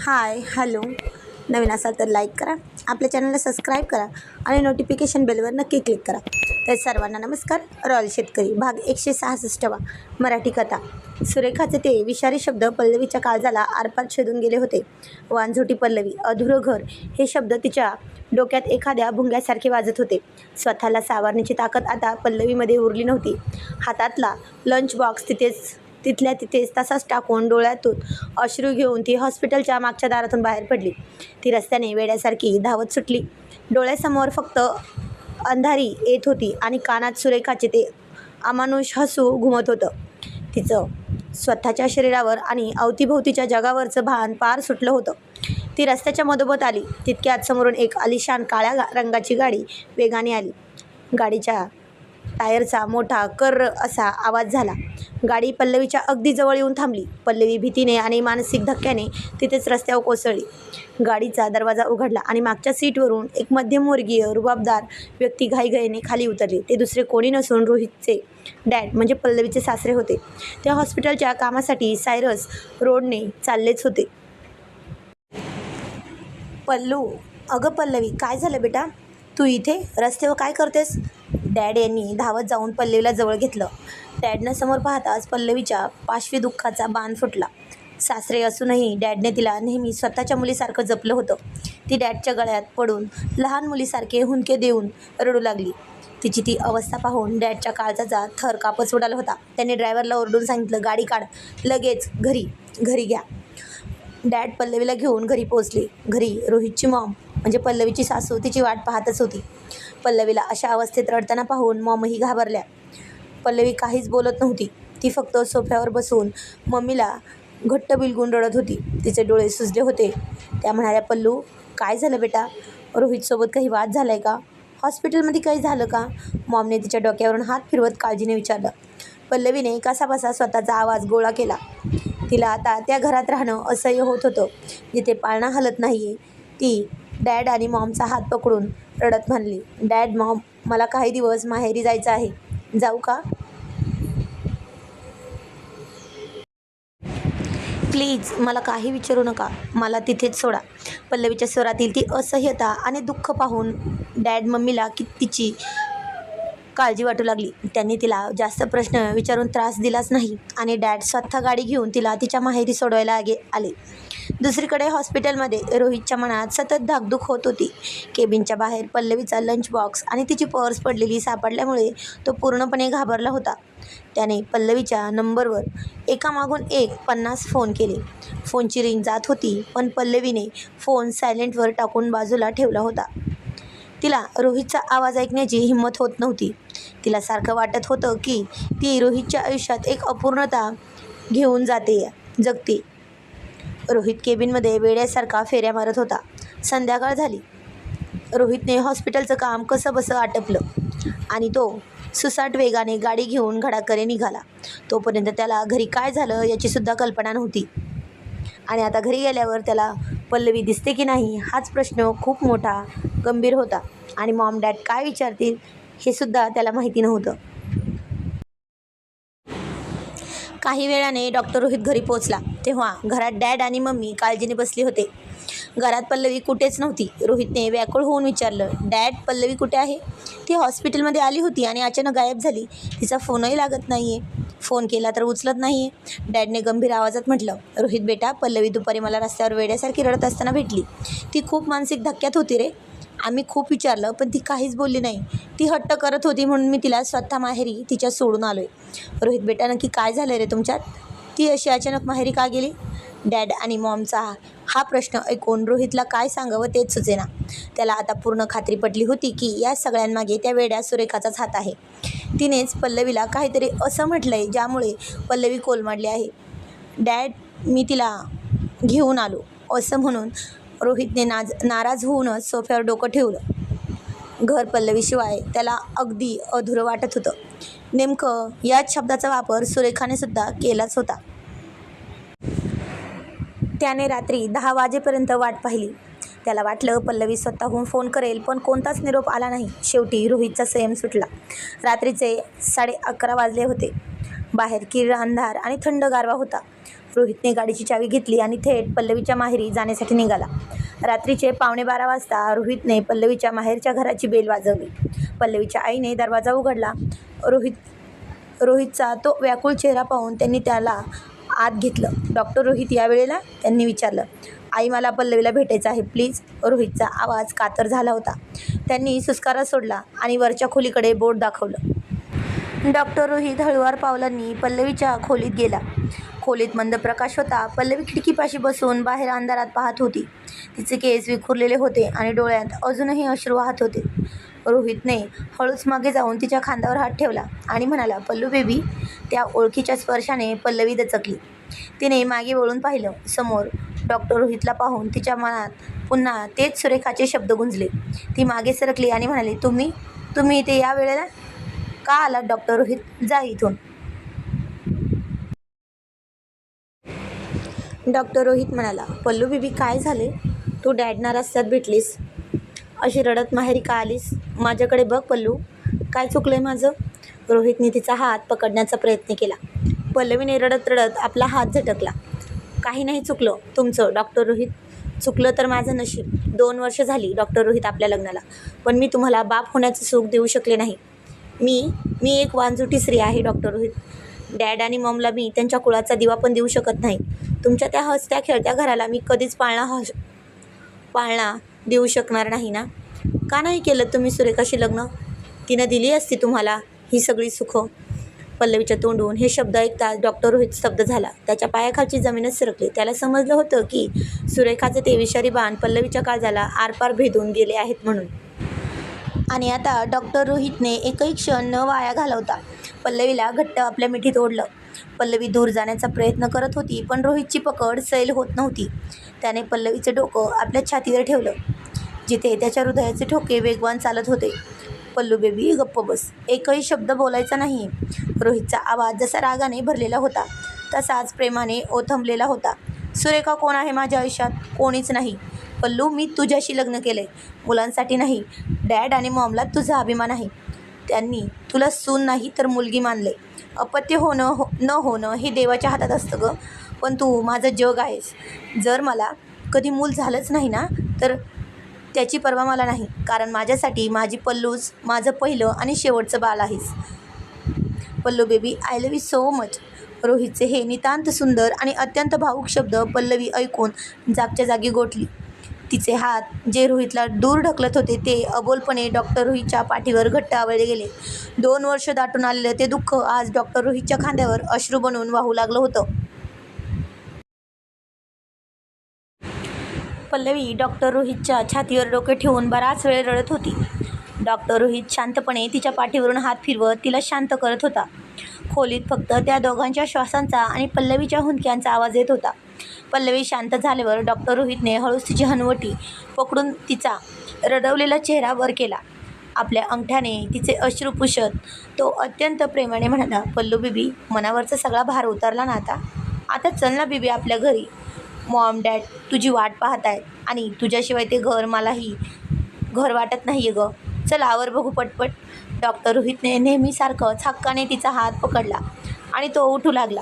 हाय, hello. नवीन असाल तर like करा, आपल्या चॅनलला सबस्क्राईब करा आणि नोटिफिकेशन बेलवर नक्की क्लिक करा. तर सर्वांना नमस्कार. रॉयल शेतकरी भाग 166 मराठी कथा. सुरेखाचे ते विषारी शब्द पल्लवीच्या काळजाला आरपार छेदून गेले होते. वांझोटी पल्लवी, अधुरं घर हे शब्द तिच्या डोक्यात एखाद्या भुंग्यासारखे वाजत होते. स्वतःला सावरण्याची ताकद आता पल्लवीमध्ये उरली नव्हती. हातातला लंच बॉक्स तिथल्या तिथेच तसाच टाकून डोळ्यातून अश्रू घेऊन ती हॉस्पिटलच्या मागच्या दारातून बाहेर पडली. ती रस्त्याने वेड्यासारखी धावत सुटली. डोळ्यासमोर फक्त अंधारी येत होती आणि कानात सुरेखाचे ते अमानुष हसू घुमत होतं. तिचं स्वतःच्या शरीरावर आणि अवतीभोवतीच्या जगावरचं भान पार सुटलं होतं. ती रस्त्याच्या मधोमध आली. तितक्यात समोरून एक आलिशान काळ्या रंगाची गाडी वेगाने आली. गाडीच्या टायरचा मोठा कर्र असा आवाज झाला. गाडी पल्लवीच्या अगदी जवळ येऊन थांबली. पल्लवी भीतीने आणि मानसिक धक्क्याने तिथेच रस्त्यावर कोसळली. गाडीचा दरवाजा उघडला आणि मागच्या सीटवरून एक मध्यमवर्गीय रुबाबदार व्यक्ती घाईघाईने खाली उतरली. ते दुसरे कोणी नसून रोहितचे डॅड म्हणजे पल्लवीचे सासरे होते. ते हॉस्पिटलच्या कामासाठी सायरस रोडने चाललेच होते. पल्लू, अगं पल्लवी, काय झालं बेटा? तू इथे रस्त्यावर काय करतेस? डॅड यांनी धावत जाऊन पल्लवीला जवळ घेतलं. डॅडनं समोर पाहताच पल्लवीच्या पाशवी दुःखाचा बाण फुटला. सासरे असूनही डॅडने तिला नेहमी स्वतःच्या मुलीसारखं जपलं होतं. ती डॅडच्या गळ्यात पडून लहान मुलीसारखे हुंदके देऊन रडू लागली. तिची ती अवस्था पाहून डॅडच्या काळजाचा थर कापच उडाला होता. त्यांनी ड्रायव्हरला ओरडून सांगितलं, गाडी काढ, लगेच घरी घ्या. डॅड पल्लवीला घेऊन घरी पोहोचले. घरी रोहितची मॉम म्हणजे पल्लवीची सासू तिची वाट पाहतच होती. पल्लवीला अशा अवस्थेत रडताना पाहून मॉमही घाबरल्या. पल्लवी काहीच बोलत नव्हती. ती फक्त सोफ्यावर बसून मम्मीला घट्ट बिलगून रडत होती. तिचे डोळे सुजले होते. त्या म्हणाल्या, पल्लू, काय झालं बेटा? रोहितसोबत काही वाद झालाय का? हॉस्पिटलमध्ये काही झालं का? मॉमने तिच्या डोक्यावरून हात फिरवत काळजीने विचारलं. पल्लवीने कसाबसा स्वतःचा आवाज गोळा केला. तिला आता त्या घरात राहणं असह्य होत होतं, जिथे पाळणा हलत नाहीये. ती डॅड आणि मॉमचा हात पकडून रडत म्हणली, डॅड, मॉम, मला काही दिवस माहेरी जायचं आहे. जाऊ का? प्लीज, मला काही विचारू नका. मला तिथेच सोडा. पल्लवीच्या स्वरातील ती असह्यता आणि दुःख पाहून डॅड मम्मीला तिची काळजी वाटू लागली. त्यांनी तिला जास्त प्रश्न विचारून त्रास दिलाच नाही आणि डॅड स्वतः गाडी घेऊन तिला तिच्या माहेरी सोडवायला आले. दुसरीकडे हॉस्पिटलमध्ये रोहितच्या मनात सतत धाकधूक होत होती. केबिनच्या बाहेर पल्लवीचा लंच बॉक्स आणि तिची पर्स पडलेली सापडल्यामुळे तो पूर्णपणे घाबरला होता. त्याने पल्लवीच्या नंबरवर एकामागून एक 50 फोन केले. फोनची रिंग जात होती, पण पल्लवीने फोन सायलेंटवर टाकून बाजूला ठेवला होता. तिला रोहितचा आवाज ऐकण्याची हिंमत होत नव्हती. तिला सारखं वाटत होतं की ती रोहितच्या आयुष्यात एक अपूर्णता घेऊन जगते. रोहित केबिनमध्ये वेड्यासारखा फेऱ्या मारत होता. संध्याकाळ झाली. रोहितने हॉस्पिटलचं काम कसंबसं आटपलं आणि तो सुसाट वेगाने गाडी घेऊन घराकडे निघाला. तोपर्यंत त्याला घरी काय झालं याचीसुद्धा कल्पना नव्हती. आणि आता घरी गेल्यावर त्याला पल्लवी दिसते की नाही हाच प्रश्न खूप मोठा गंभीर होता. आणि मॉम डॅड काय विचारतील हे सुद्धा त्याला माहिती नव्हतं. काही वेळाने डॉक्टर रोहित घरी पोहोचला. तेव्हा घरात डॅड आणि मम्मी काळजीने बसले होते. घरात पल्लवी कुठेच नव्हती. रोहितने व्याकुळ होऊन विचारलं, डॅड, पल्लवी कुठे आहे? ती हॉस्पिटलमध्ये आली होती आणि अचानक गायब झाली. तिचा फोनही लागत नाहीये. फोन केला तर उचलत नाहीये. डॅडने गंभीर आवाजात म्हटलं, रोहित बेटा, पल्लवी दुपारी मला रस्त्यावर वेड्यासारखी रडत असताना भेटली. ती खूप मानसिक धक्क्यात होती रे. आम्ही खूप विचारलं, पण ती काहीच बोलली नाही. ती हट्ट करत होती म्हणून मी तिला स्वतः माहेरी तिच्या सोडून आलोय. रोहित बेटा, नक्की काय झालं रे तुमच्यात? ती अशी अचानक माहेरी का गेली? डॅड आणि मॉमचा हा प्रश्न ऐकून रोहितला काय सांगावं तेच सुचेना. त्याला आता पूर्ण खात्री पटली होती की या सगळ्यांमागे त्या वेड्या सुरेखाचाच हात आहे. तिनेच पल्लवीला काहीतरी असं म्हटलंय ज्यामुळे पल्लवी कोलमडली आहे. डॅड, मी तिला घेऊन आलो असं म्हणून रोहितने नाराज होऊनच सोफ्यावर डोकं ठेवलं. घर पल्लवीशिवाय त्याला अगदी अधुरं वाटत होतं. नेमकं याच शब्दाचा वापर सुरेखाने सुद्धा केलाच होता. त्याने रात्री 10 वाजेपर्यंत वाट पाहिली. त्याला वाटलं पल्लवी स्वतःहून फोन करेल, पण कोणताच निरोप आला नाही. शेवटी रोहितचा संयम सुटला. रात्रीचे 11:30 वाजले होते. बाहेर किर्र अंधार आणि थंड गारवा होता. रोहितने गाडीची चावी घेतली आणि थेट पल्लवीच्या माहेरी जाण्यासाठी निघाला. रात्रीचे 11:15 वाजता रोहितने पल्लवीच्या माहेरच्या घराची बेल वाजवली. पल्लवीच्या आईने दरवाजा उघडला. रोहितचा तो व्याकुळ चेहरा पाहून त्यांनी त्याला आत घेतलं. डॉक्टर रोहित या वेळेला, त्यांनी विचारलं. आई, मला पल्लवीला भेटायचं आहे प्लीज. रोहितचा आवाज कातर झाला होता. त्यांनी सुस्कारा सोडला आणि वरच्या खोलीकडे बोट दाखवलं. डॉक्टर रोहित हळुवार पावलांनी पल्लवीच्या खोलीत गेला. खोलीत मंद प्रकाश होता. पल्लवी खिडकीपाशी बसून बाहेर अंधारात पाहत होती. तिचे केस विखुरलेले होते आणि डोळ्यात अजूनही अश्रू वाहत होते. रोहितने हळूच मागे जाऊन तिच्या खांद्यावर हात ठेवला आणि म्हणाला, पल्लू बेबी. त्या ओळखीच्या स्पर्शाने पल्लवी दचकली. तिने मागे वळून पाहिलं. समोर डॉक्टर रोहितला पाहून तिच्या मनात पुन्हा तेच सुरेखाचे शब्द गुंजले. ती मागे सरकली आणि म्हणाली, तुम्ही इथे या वेळेला का आलात डॉक्टर रोहित? जा इथून. डॉक्टर रोहित म्हणाला, पल्लू बेबी काय झाले? तू डॅडना रस्त्यात भेटलीस, अशी रडत माहेरी का आलीस? माझ्याकडे बघ पल्लू, काय चुकलंय माझं? रोहितने तिचा हात पकडण्याचा प्रयत्न केला. पल्लवीने रडत रडत आपला हात झटकला. काही नाही चुकलं तुमचं डॉक्टर रोहित. चुकलं तर माझं नशीब. 2 वर्ष झाली डॉक्टर रोहित आपल्या लग्नाला, पण मी तुम्हाला बाप होण्याचं सुख देऊ शकले नाही. मी एक वांजुटी स्त्री आहे डॉक्टर रोहित. डॅड आणि मॉमला मी त्यांच्या कुळाचा दिवा पण देऊ शकत नाही. तुमच्या त्या हसत्या खेळत्या घराला मी कधीच पाळणा देऊ शकणार नाही ना. का नाही केलं तुम्ही सुरेखाशी लग्न? तिनं दिली असती तुम्हाला ही सगळी सुखं. पल्लवीच्या तोंडून हे शब्द ऐकताच डॉक्टर रोहित स्तब्ध झाला. त्याच्या पायाखालची जमीनच सरकली. त्याला समजलं होतं की सुरेखाचे ते विषारी बाण पल्लवीच्या काळजाला आरपार भेदून गेले आहेत म्हणून. आणि आता डॉक्टर रोहितने एकही क्षण न वाया घालवता पल्लवीला घट्ट आपल्या मिठीत ओढलं. पल्लवी दूर जाण्याचा प्रयत्न करत होती, पण रोहितची पकड सैल होत नव्हती. त्याने पल्लवीचे डोकं आपल्या छातीवर ठेवलं, जिथे त्याच्या हृदयाचे ठोके वेगवान चालत होते. पल्लू बेबी गप्प बस, एकही शब्द बोलायचा नाही. रोहितचा आवाज जसा रागाने भरलेला होता तसाच प्रेमाने ओथंबलेला होता. सुरेखा कोण आहे माझ्या आयुष्यात? कोणीच नाही. पल्लू, मी तुझ्याशी लग्न केलंय, मुलांसाठी नाही. डॅड आणि मॉमला तुझा अभिमान आहे. त्यांनी तुला सून नाही तर मुलगी मानले. अपत्य न होणं हे देवाच्या हातात असतं गं. पण तू माझं जग आहेस. जर मला कधी मूल झालंच नाही ना, तर त्याची पर्वा मला नाही, कारण माझ्यासाठी माझी पल्लूच माझं पहिलं आणि शेवटचं बाळ आहेस. Pallu baby, I love you so much. रोहितचे हे नितांत सुंदर आणि अत्यंत भावूक शब्द पल्लवी ऐकून जागच्या जागी गोठली. तिचे हात जे रोहितला दूर ढकलत होते ते अबोलपणे डॉक्टर रोहितच्या पाठीवर घट्ट आवळले गेले. 2 वर्ष दाटून आलेलं ते दुःख आज डॉक्टर रोहितच्या खांद्यावर अश्रू बनवून वाहू लागलं होतं. पल्लवी डॉक्टर रोहितच्या छातीवर डोके ठेवून बराच वेळ रडत होती. डॉक्टर रोहित शांतपणे तिच्या पाठीवरून हात फिरवत तिला शांत करत होता. खोलीत फक्त त्या दोघांच्या श्वासांचा आणि पल्लवीच्या हुंदक्यांचा आवाज येत होता. पल्लवी शांत झाल्यावर डॉक्टर रोहितने हळूच तिची हनवटी पकडून तिचा रडवलेला चेहरा वर केला. आपल्या अंगठ्याने तिचे अश्रू पुसत तो अत्यंत प्रेमाने म्हणाला, पल्लू बेबी, मनावरचा सगळा भार उतरला ना आता चल ना बेबी आपल्या घरी. मॉम डॅड तुझी वाट पाहत आहेत आणि तुझ्याशिवाय ते घर मलाही घर वाटत नाही आहे गं. चल आवर बघू पटपट. डॉक्टर रोहितने नेहमीसारखंच हक्काने तिचा हात पकडला आणि तो उठू लागला.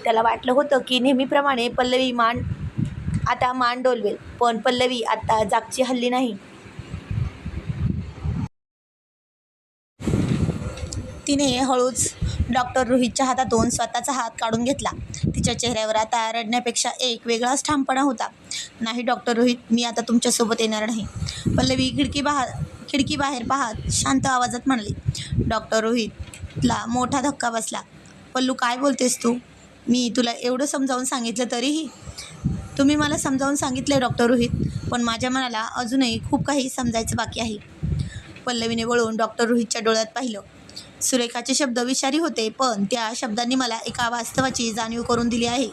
त्याला वाटलं होतं की नेहमीप्रमाणे पल्लवी आता मान डोलवेल, पण पल्लवी आता जागची हल्ली नाही. तिने हळूच डॉक्टर रोहितच्या हातातून स्वतःचा हात काढून घेतला. तिच्या चेहऱ्यावर आता रडण्यापेक्षा एक वेगळाच ठामपणा होता. नाही डॉक्टर रोहित, मी आता तुमच्यासोबत येणार नाही. पल्लवी खिडकी बाहेर पाहत शांत आवाजात म्हणाली. डॉक्टर रोहितला मोठा धक्का बसला. पल्लू, काय बोलतेस तू? मी तुला एवढं समजावून सांगितलं तरीही? तुम्ही मला समजावून सांगितले डॉक्टर रोहित, पण माझ्या मनाला अजूनही खूप काही समजायचं बाकी आहे. पल्लवीने वळून डॉक्टर रोहितच्या डोळ्यात पाहिलं. सुरेखाचे शब्द विषारी होते, पण त्या शब्दांनी मला एका वास्तवाची जाणीव करून दिली आहे.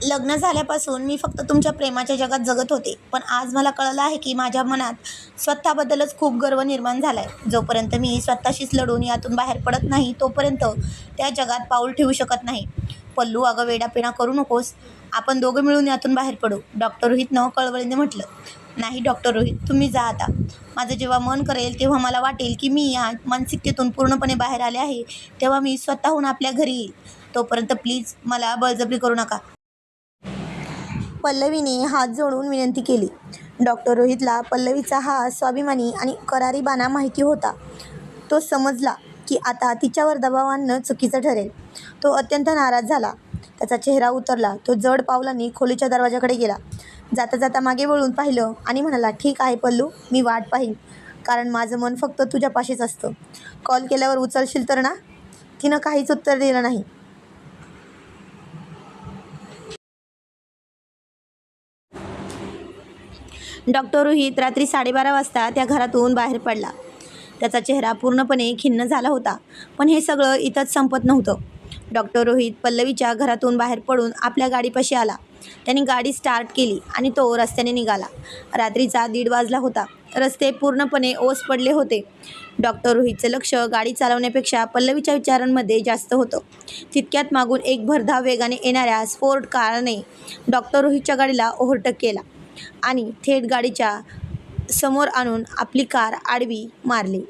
लग्न झाल्यापासून मी फक्त तुमच्या प्रेमाच्या जगात जगत होते, पण आज मला कळलं आहे की माझ्या मनात स्वतःबद्दलच खूप गर्व निर्माण झाला आहे. जोपर्यंत मी स्वतःशीच लढून यातून बाहेर पडत नाही तोपर्यंत त्या जगात पाऊल ठेवू शकत नाही. पल्लू, अगं वेडापेणा करू नकोस. आपण दोघं मिळून यातून बाहेर पडू, डॉक्टर रोहितनं कळवळीने म्हटलं. नाही डॉक्टर रोहित, तुम्ही जा आता. माझं जेव्हा मन करेल तेव्हा मला वाटेल की मी या मानसिकतेतून पूर्णपणे बाहेर आले आहे, तेव्हा मी स्वतःहून आपल्या घरी येईल. तोपर्यंत प्लीज मला बळजबरी करू नका. पल्लवीने हात जोडून विनंती केली. डॉक्टर रोहितला पल्लवीचा हा स्वाभिमानी आणि करारीबाणा माहिती होता. तो समजला की आता तिच्यावर दबाव आणणं चुकीचं ठरेल. तो अत्यंत नाराज झाला. त्याचा चेहरा उतरला. तो जड पावलांनी खोलीच्या दरवाजाकडे गेला. जाता जाता मागे वळून पाहिलं आणि म्हणाला, ठीक आहे पल्लू, मी वाट पाहीन, कारण माझं मन फक्त तुझ्यापाशीच असतं. कॉल केल्यावर उचलशील तर ना? तिनं काहीच उत्तर दिलं नाही. डॉक्टर रोहित रात्री 12:30 वाजता त्या घरातून बाहेर पडला. त्याचा चेहरा पूर्णपणे खिन्न झाला होता. पण हे सगळं इथंच संपत नव्हतं. डॉक्टर रोहित पल्लवीच्या घरातून बाहेर पडून आपल्या गाडीपाशी आला. त्याने गाडी स्टार्ट केली आणि तो रस्त्याने निघाला. रात्रीचा 1:30 वाजला होता. रस्ते पूर्णपणे ओस पडले होते. डॉक्टर रोहितचं लक्ष गाडी चालवण्यापेक्षा पल्लवीच्या विचारांमध्ये जास्त होतं. तितक्यात मागून एक भरधाव वेगाने येणाऱ्या स्पोर्ट कारने डॉक्टर रोहितच्या गाडीला ओव्हरटेक केला आणि थेट गाडीच्या समोर आणून आपली कार आडवी मारली.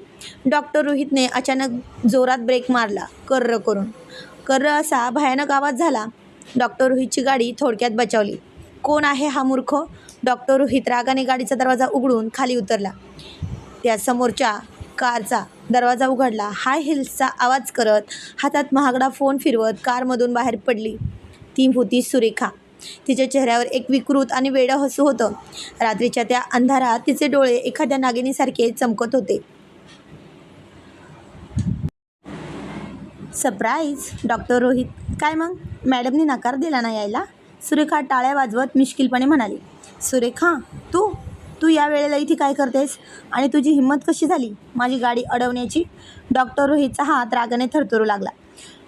डॉक्टर रोहितने अचानक जोरात ब्रेक मारला. कर्र करून. कर्र असा भयानक आवाज झाला. डॉक्टर रोहितची गाडी थोडक्यात बचावली. कोण आहे हा मूर्ख? डॉक्टर रोहित रागाने गाडीचा दरवाजा उघडून खाली उतरला. त्या समोरच्या कारचा दरवाजा उघडला. हाय हिल्सचा आवाज करत, हातात महागडा फोन फिरवत कारमधून बाहेर पडली. ती होती सुरेखा. तिच्या चेहऱ्यावर एक विकृत आणि वेडं हसू होतं. रात्रीच्या त्या अंधारात तिचे डोळे एखाद्या नागिनीसारखे चमकत होते. Surprise doctor Rohit. काय मग, मॅडमनी नकार दिला ना यायला? सुरेखा टाळ्या वाजवत मिश्किलपणे म्हणाली. सुरेखा, तू तू या वेळेला इथे काय करतेस? आणि तुझी हिंमत कशी झाली माझी गाडी अडवण्याची? डॉक्टर रोहितचा हात रागाने थरथरू लागला.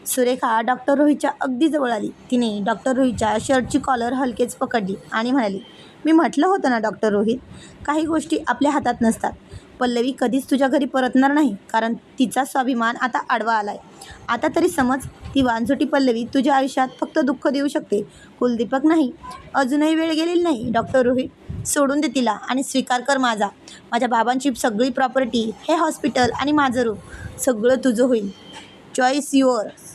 सुरेखा डॉक्टर रोहितच्या अगदी जवळ आली. तिने डॉक्टर रोहितच्या शर्टची कॉलर हलकेच पकडली आणि म्हणाली, मी म्हटलं होतं ना डॉक्टर रोहित, काही गोष्टी आपल्या हातात नसतात. पल्लवी कधीच तुझ्या घरी परतणार नाही, कारण तिचा स्वाभिमान आता आडवा आलाय. आता तरी समज, ती वांझोटी पल्लवी तुझ्या आयुष्यात फक्त दुःख देऊ शकते, कुलदीपक नाही. अजूनही वेळ गेलेली नाही डॉक्टर रोहित. सोडून दे तिला आणि स्वीकार कर माझ्या बाबांची सगळी प्रॉपर्टी, हे हॉस्पिटल आणि माझं रूम, सगळं तुझं होईल. Choice yours.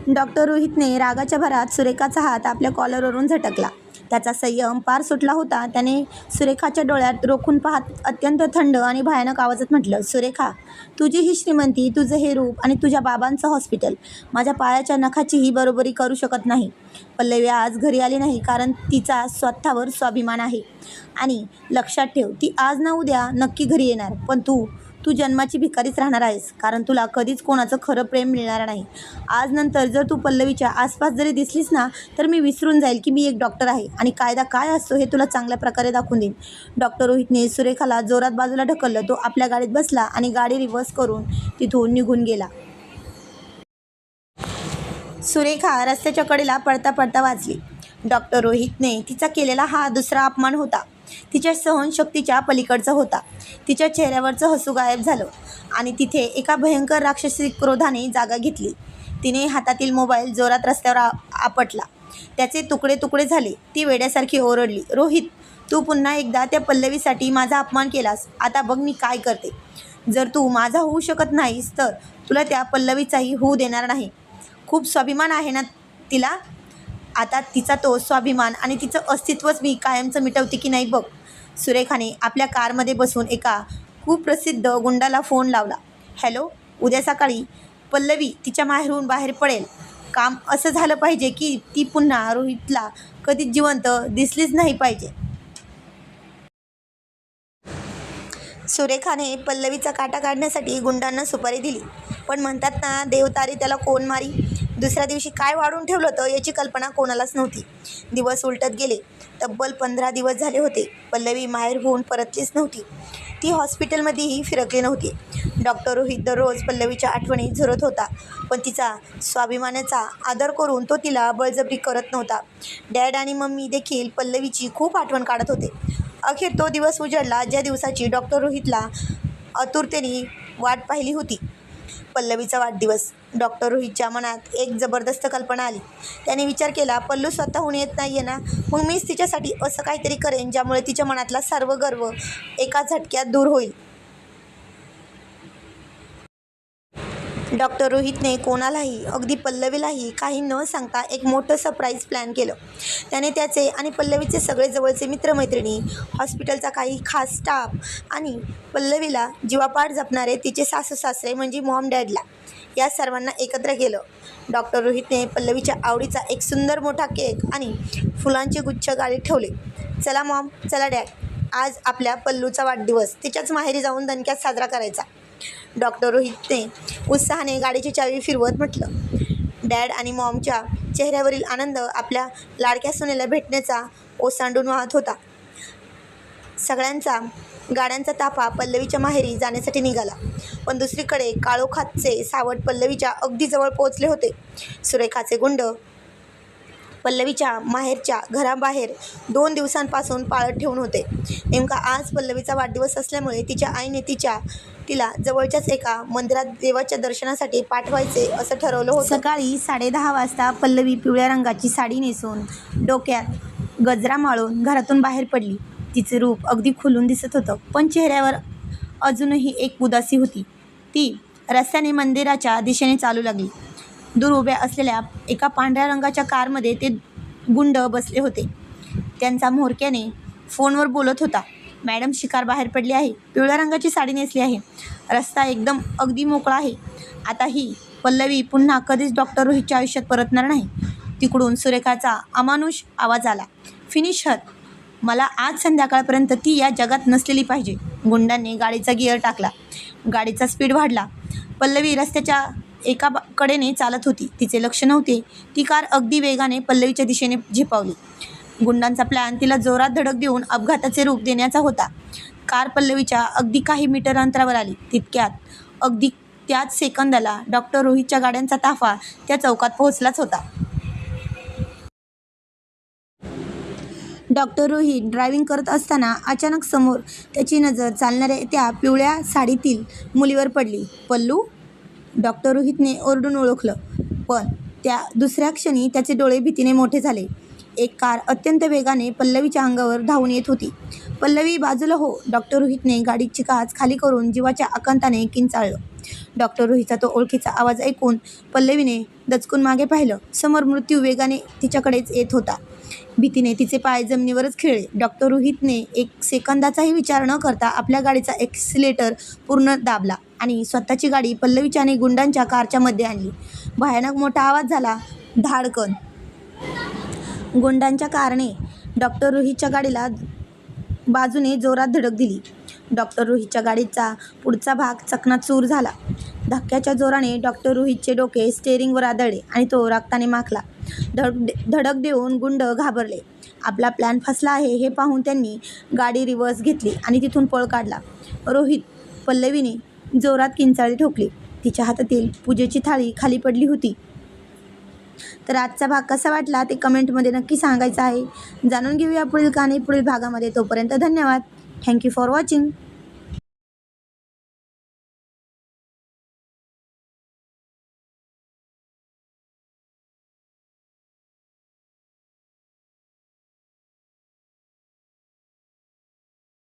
डॉक्टर रोहितने रागाच्या भरात सुरेखाचा हात आपल्या कॉलरवरून झटकला. त्याचा संयम पार सुटला होता. त्याने सुरेखाच्या डोळ्यात रोखून पाहत अत्यंत थंड आणि भयानक आवाजात म्हटलं, सुरेखा, तुझी ही श्रीमंती, तुझं हे रूप आणि तुझ्या बाबांचं हॉस्पिटल माझ्या पायाच्या नखाचीही बरोबरी करू शकत नाही. पल्लवी आज घरी आली नाही कारण तिचा स्वतःवर स्वाभिमान आहे. आणि लक्षात ठेव, ती आज ना उद्या नक्की घरी येणार. पण तू जन्माची भिकारीच राहणार आहेस, कारण तुला कधीच कोणाचं खरं प्रेम मिळणार नाही. आज नंतर जर तू पल्लवीच्या आसपास जरी दिसलीस ना, तर मी विसरून जाईल की मी एक डॉक्टर आहे आणि कायदा काय असतो हे तुला चांगल्या प्रकारे दाखवून देईन. डॉक्टर रोहितने सुरेखाला जोरात बाजूला ढकललं. तो आपल्या गाडीत बसला आणि गाडी रिव्हर्स करून तिथून निघून गेला. सुरेखा रस्त्याच्या कडेला पडता पडता वाचली. डॉक्टर रोहितने तिचा केलेला हा दुसरा अपमान होता. तिच्या सहनशक्तीच्या पलीकडचा होता. तिच्या चेहऱ्यावरचं हसू गायब झालं आणि तिथे एका भयंकर राक्षसी क्रोधाने जागा घेतली. तिने हातातील मोबाईल जोरात रस्त्यावर आपटला. त्याचे तुकडे तुकडे झाले. ती वेड्यासारखी ओरडली, रोहित, तू पुन्हा एकदा त्या पल्लवीसाठी माझा अपमान केलास. आता बघ मी काय करते. जर तू माझा होऊ शकत नाहीस तर तुला त्या पल्लवीचाही होऊ देणार नाही. खूप स्वाभिमान आहे ना तिला. आता तिचा तो स्वाभिमान आणि तिचं अस्तित्वच मी कायमचं मिटवते की नाही बघ. सुरेखाने आपल्या कारमध्ये बसून एका खूप प्रसिद्ध गुंडाला फोन लावला. हॅलो, उद्या सकाळी पल्लवी तिच्या माहेरून बाहेर पडेल. काम असं झालं पाहिजे की ती पुन्हा रोहितला कधीच जिवंत दिसलीच नाही पाहिजे. सुरेखाने पल्लवीचा काटा काढण्यासाठी गुंडांना सुपारी दिली. पण म्हणतात ना, देवतारी त्याला कोण मारी. दुसऱ्या दिवशी काय वाढून ठेवलं होतं याची कल्पना कोणालाच नव्हती. दिवस उलटत गेले. तब्बल 15 दिवस झाले होते. पल्लवी माहेर होऊन परतलीच नव्हती. ती हॉस्पिटलमध्येही फिरकली नव्हती. डॉक्टर रोहित दररोज पल्लवीच्या आठवणी झुरत होता, पण तिचा स्वाभिमानाचा आदर करून तो तिला बळजबरी करत नव्हता. डॅड आणि मम्मी देखील पल्लवीची खूप आठवण काढत होते. अखेर तो दिवस उजाडला ज्या दिवसाची डॉक्टर रोहितला आतुरतेने वाट पाहिली होती. पल्लवीचा वाढदिवस. डॉक्टर रोहितच्या मनात एक जबरदस्त कल्पना आली. त्याने विचार केला, पल्लू स्वतःहून येत नाहीये ना, मग मीच तिच्यासाठी असं काहीतरी करेन ज्यामुळे तिच्या मनातला सर्व गर्व एका झटक्यात दूर होईल. डॉक्टर रोहितने कोणालाही, अगदी पल्लवीलाही काही न सांगता एक मोठं सरप्राईज प्लॅन केलं. त्याने त्याचे आणि पल्लवीचे सगळे जवळचे मित्रमैत्रिणी, हॉस्पिटलचा काही खास स्टाफ आणि पल्लवीला जीवापाड जपणारे तिचे सासू-सासरे म्हणजे मॉम डॅडला, या सर्वांना एकत्र केलं. डॉक्टर रोहितने पल्लवीच्या आवडीचा एक सुंदर मोठा केक आणि फुलांचे गुच्छ गाडीत ठेवले. चला मॉम, चला डॅड, आज आपल्या पल्लूचा वाढदिवस तिच्याच माहेरी जाऊन दणक्यात साजरा करायचा. डॉक्टर रोहितने उत्साहाने गाडीची चावी फिरवत म्हटलं. डॅड आणि मॉमच्या चेहऱ्यावरील आनंद आपल्या लाडक्या सुनेला भेटण्याचा ओसांडून वाहत होता. सगळ्यांचा गाड्यांचा ताफा पल्लवीच्या माहेरी जाण्यासाठी निघाला. पण दुसरीकडे काळोखाचे सावट पल्लवीच्या अगदी जवळ पोहोचले होते. सुरेखाचे गुंड पल्लवीच्या माहेरच्या घराबाहेर 2 दिवसांपासून पाळत ठेवून होते. नेमका आज पल्लवीचा वाढदिवस असल्यामुळे तिच्या आईने तिला जवळच्याच एका मंदिरात देवाच्या दर्शनासाठी पाठवायचे असं ठरवलं होतं. सकाळी 10:30 वाजता पल्लवी पिवळ्या रंगाची साडी नेसून डोक्यात गजरा माळून घरातून बाहेर पडली. तिचे रूप अगदी खुलून दिसत होतं, पण चेहऱ्यावर अजूनही एक उदासी होती. ती रस्त्याने मंदिराच्या दिशेने चालू लागली. दूर उभ्या असलेल्या एका पांढऱ्या रंगाच्या कारमध्ये ते गुंड बसले होते. त्यांचा म्होरक्याने फोनवर बोलत होता. मॅडम, शिकार बाहेर पडली आहे. पिवळ्या रंगाची साडी नेसली आहे. रस्ता एकदम अगदी मोकळा आहे. आता ही पल्लवी पुन्हा कधीच डॉक्टर रोहितच्या आयुष्यात परतणार नाही. तिकडून सुरेखाचा अमानुष आवाज आला. फिनिश हर. मला आज संध्याकाळपर्यंत ती या जगात नसलेली पाहिजे. गुंडांनी गाडीचा गिअर टाकला. गाडीचा स्पीड वाढला. पल्लवी रस्त्याच्या एका कडेने चालत होती. तिचे लक्ष नव्हते. ती कार अगदी वेगाने पल्लवीच्या दिशेने झेपावली. गुंडांचा प्लॅन तिला जोरात धडक देऊन अपघाताचे रूप देण्याचा होता. कार पल्लवीच्या अगदी काही मीटर अंतरावर आली. तितक्यात अगदी त्याच सेकंदाला डॉक्टर रोहितच्या गाड्यांचा ताफा त्या चौकात पोहोचलाच होता. डॉक्टर रोहित ड्रायव्हिंग करत असताना अचानक समोर त्याची नजर चालणाऱ्या त्या पिवळ्या साडीतील मुलीवर पडली. पल्लू? डॉक्टर रोहितने ओरडून ओळखलं, पण त्या दुसऱ्या क्षणी त्याचे डोळे भीतीने मोठे झाले. एक कार अत्यंत वेगाने पल्लवीच्या अंगावर धावून येत होती. पल्लवी, बाजूला हो. डॉक्टर रोहितने गाडीची काच खाली करून जीवाच्या आकांताने किंचाळलं. डॉक्टर रोहितचा तो ओळखीचा आवाज ऐकून पल्लवीने दचकून मागे पाहिलं. समोर मृत्यू वेगाने तिच्याकडेच येत होता. भीतीने तिचे पाय जमिनीवरच खिळले. डॉक्टर रोहितने एक सेकंदाचाही विचार न करता आपल्या गाडीचा एक्सिलेटर पूर्ण दाबला आणि स्वतःची गाडी पल्लवीच्या आणि गुंडांच्या कारच्या मध्ये आणली. भयानक मोठा आवाज झाला. धाडकन. गुंडांच्या कारने डॉक्टर रोहितच्या गाडीला बाजूने जोरात धडक दिली. डॉक्टर रोहितच्या गाडीचा पुढचा भाग चकनाचूर झाला. धक्क्याच्या जोराने डॉक्टर रोहितचे डोके स्टेअरिंगवर आदळले आणि तो रक्ताने माखला. धडक देऊन गुंड घाबरले. आपला प्लॅन फसला आहे हे पाहून त्यांनी गाडी रिव्हर्स घेतली आणि तिथून पळ काढला. रोहित. पल्लवीने जोरात किंचाळी ठोकली. तिच्या हातातील पूजेची थाळी खाली पडली होती. तर आजचा भाग कसा वाटला ते कमेंटमध्ये नक्की सांगायचं आहे. जाणून घेऊया पुढील कहाणी पुढील भागामध्ये. तोपर्यंत धन्यवाद. Thank you for watching.